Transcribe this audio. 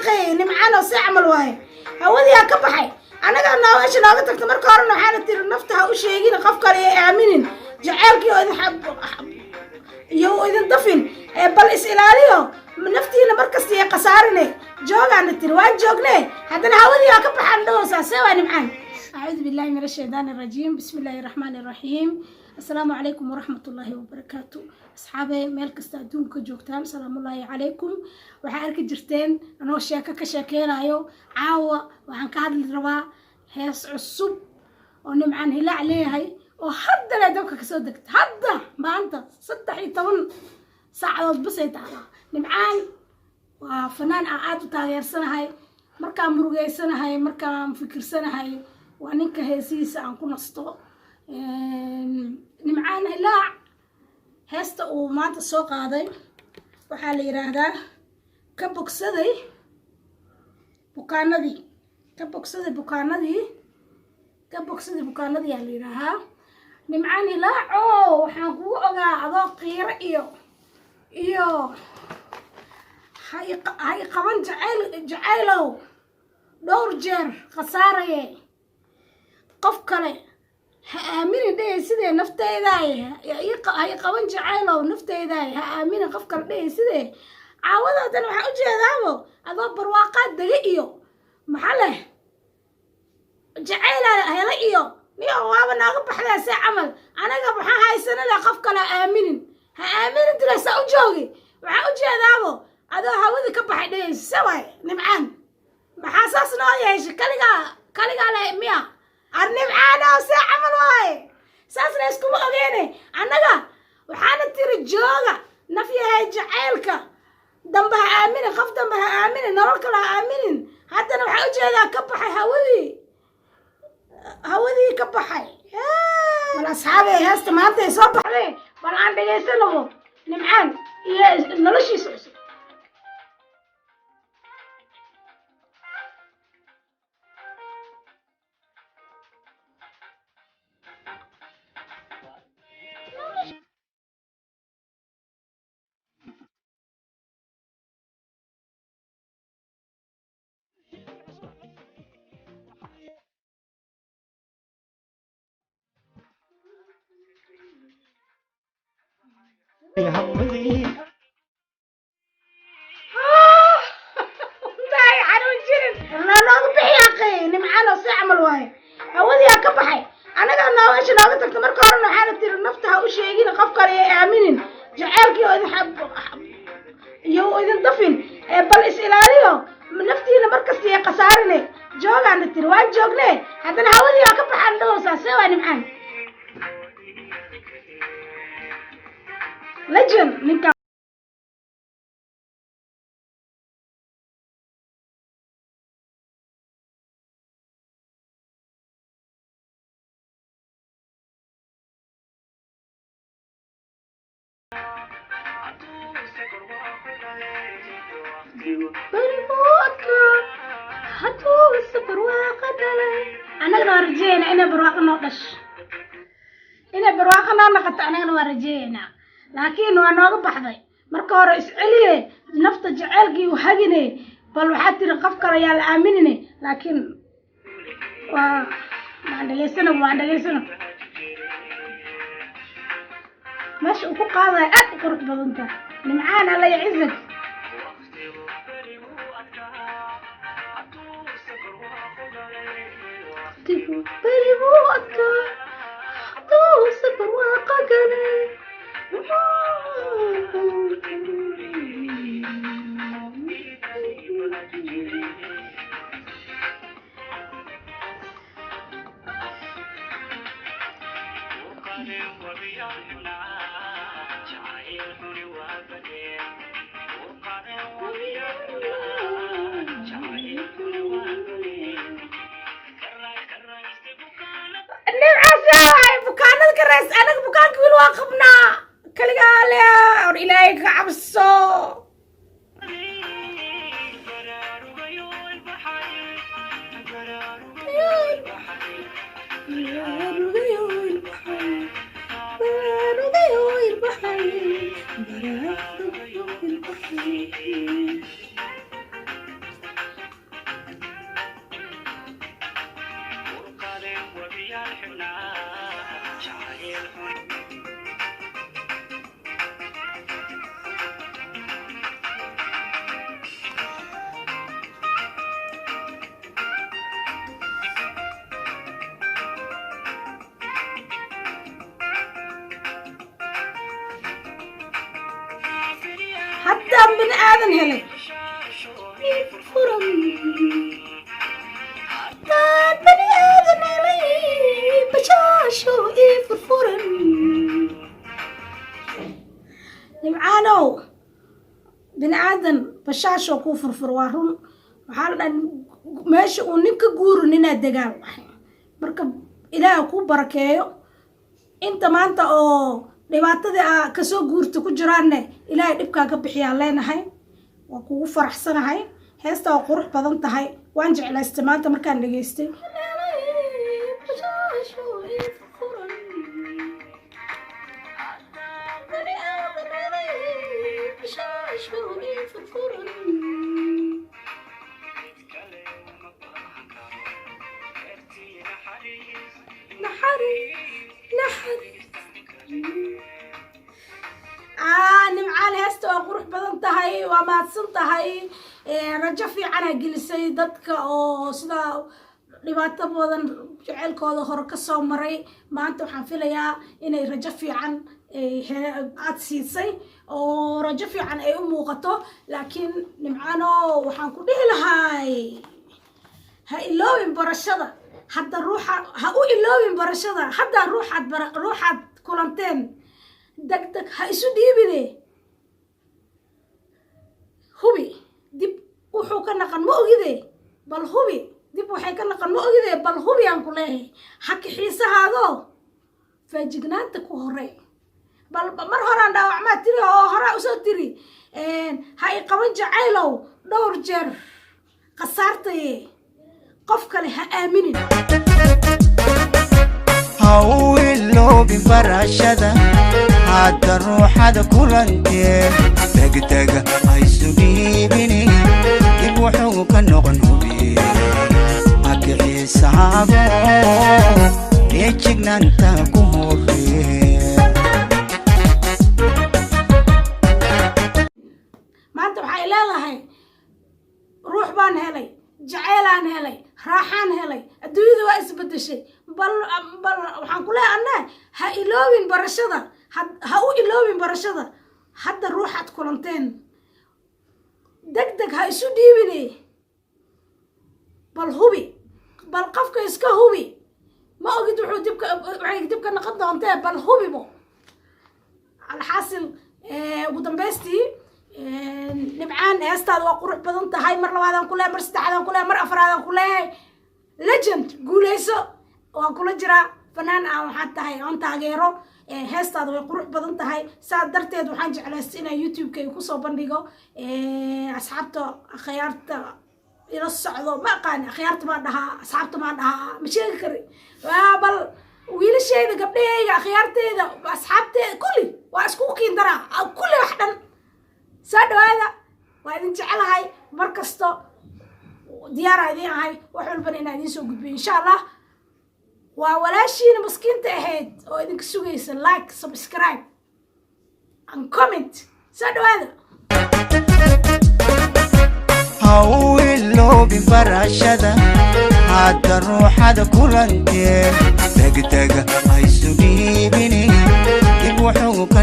أخي نمعان وسيعمل واي هودي يا كبحي أنا قلنا إيش ناقتك تمر كارنا حالة نفتها وش يجينا خفكر آمنين جعلك يو إذا حب يو إذا دفن بل إسئلاليو من نفتينا مركزتي قصارني جوغ عن التروان جوغني حتى هودي يا كبحي عندوسا سوى نمعان. أعوذ بالله من الشيطان الرجيم بسم الله الرحمن الرحيم السلام عليكم ورحمة الله وبركاته أصحابي ميل كستا أدونك جوجتان سلام الله عليكم waxaa arki jirteen anoo sheeko ka sheekeynayo caawa waxaan ka hadli rabaa hees cusub oo nimcaan hilaac leeyahay oo hadda la dabka ka soo degtay hadda maanta 13 saacadood bas ay tahay nimcaan waa fanaan aad u taageersanahay markaan murugeysanahay markaan fikirsanahay waa ninka heesiisa aan ku nasto nimcaan hilaac heesta uu maanta soo qaaday waxaa la yiraahdaa ka bogsaday bukaanadii yaa la yiraahaa nimcaan hilaac waxaan kugu ogaa adoo qiiro iyo hay qaban jacaylow dhowr jeer khasaaraye qof kale ha aaminin dheh sidee nafteydaay hay qaban jacaylow nafteydaay ha aaminin qof kale dheh sidee caawadoodan waxaa u jeedaabo adoo barwaaqaad dega iyo maxaa leh jacayla hela iyo niyo waaba naaga baxdaa see camal anaga maxaa haysana leh qof kale ha aaminin diraysaa u joogi waxaa u jeedaabo adoo hawada ka baxay dhehaysa waay nimcaan maxaa saas noo yeeshay kaligaa leh miya ar nimcaanoo see camal waaye saasna iskuma ogeene annaga waxaana tiri jooga naf yahay jacaylka dambe ha aaminin qof dambe ha aaminin nolol kale ha aaminin haddana waxaa u jeedaa ka baxay hawadii ka baxay bal asxaabey heesta maanta ay soo baxday bal aan dhegaysanabo nimcaan iyo noloshiisa cusub يا همدي داي حنون جرن لا بحي يا اخي نمعان وسيعمل واي هودي يا كبحي انا قلنا ايش ناقتك تمر كارنا حالة نفتها وش يجينا قفكر آمنين جعلك يو إذا حب يو إذا دفن بل إسئلاليو من نفتينا مركزتي قصارني جوغ عن التروان جوغني حتى هودي يا كبحي عندوسا سوى نمعان لجن ninka anagana rajeyna inay barwaaqo noo dhasho inay barwaaqo noo noqoto anagana waa rajeyna laakiin waa nooga baxday marka hore isceliye nafta jaceylkii u hagine bal waxaa tiri qof kale yaa la aaminine laakiin waan dhegaysano meesha uu ku qaadayo aad u qurux badanta nimcaan alla yacizak bukaanada ka raas anaga bukaanka wiil waa qabnaa kaligaa le or ilaahay ka cabso حتى من آذن هلي فرم حتى بني آذن هلي بشاشو فرم نمعانو بني آذن بشاشو كو فرفر وارون وحالا ماشي وننك قورو نينا دقال مركب إلهي كو بركيو انت ما انت او dhibaatadii ka soo guurto ku jiraanne ilaahay dhibka ka bixiyaa leenahay waa kugu faraxsanahay heesta oo qurux badan tahay waan jeclaystay maanta markaan dhageystay nimcaan heesta waa qurux badan tahay waa mahadsan tahay rajo fiican aa gelisay dadka oo sidaa dhibaato badan jaceylkooda hore ka soo maray maanta waxaan filayaa inay rajo fiican aad siisay oo rajo fiican ay u muuqato laakiin nimcaano waxaan ku dhihi lahay ha iloobin barashada hadda ruuxa ha u iloobin barashada hadda ruuxaad kulanteen degdeg ha isu dhiibine hubi dib wuxuu ka naqan ma ogide bal hubi dib waxay ka naqan ma ogide bal hubi aan ku leeyahay haki xiisahaado faajignaanta ku hore bal mar horaan dhaawacmaa tiri oo horaa usoo tiri ha i qaban jacaylow dhowr jeer khasaartaye qof kale ha aaminin hawiloobi barashada hadda ruuxada kulantee degdega haysu dhiibini dib wuxuu ka noqon hubi akixiisaabo jignaanta ku horee maanta waxay leedahay ruux baan helay jacaylaan helay raaxaan helay adduunyada waa isbedeshay bal waxaan ku leeyahay anna ha iloobin barashada ha u iloobin barashada hadda ruuxaad kulanteen degdeg ha isu dhiibine bal hubi bal qofka iska hubi ma ogid waxay dibka noqon doontee bal hubibo alxaasil ugu dambaystii nimcaan heestaada waa qurux badan tahay mar labaadaan ku leehay mar saddexaadaan ku leehay mar afraadaan ku leehay legend guuleyso waan kula jiraa fanaan aan waxaad tahay aan taageero heestaada way qurux badan tahay saa darteed waxaan jeclaystay inaan youtube-ka kusoo bandhigo asxaabta akhyaarta ila socdo ma aqaani akhyaarta maa dhahaa asxaabta maa dhahaa ma sheegi kari bal wiilashayda gabdhahayga akhyaarteyda asxaabteeda kulli waa iskugu kiin daraa kulli wax dhan soo dhawaada waa idin jecelahay mar kasto diyaaraa idin ahay wax walbana inaan idiin soo gudbiyo insha allah waa walaashiina maskiinta ahayd oo idinka sugaysa like subscribe and comment soo dhawaada hawiloobi barashada hadda ruuxada kulantee degdega haysu dhiibini dib wuxuu ka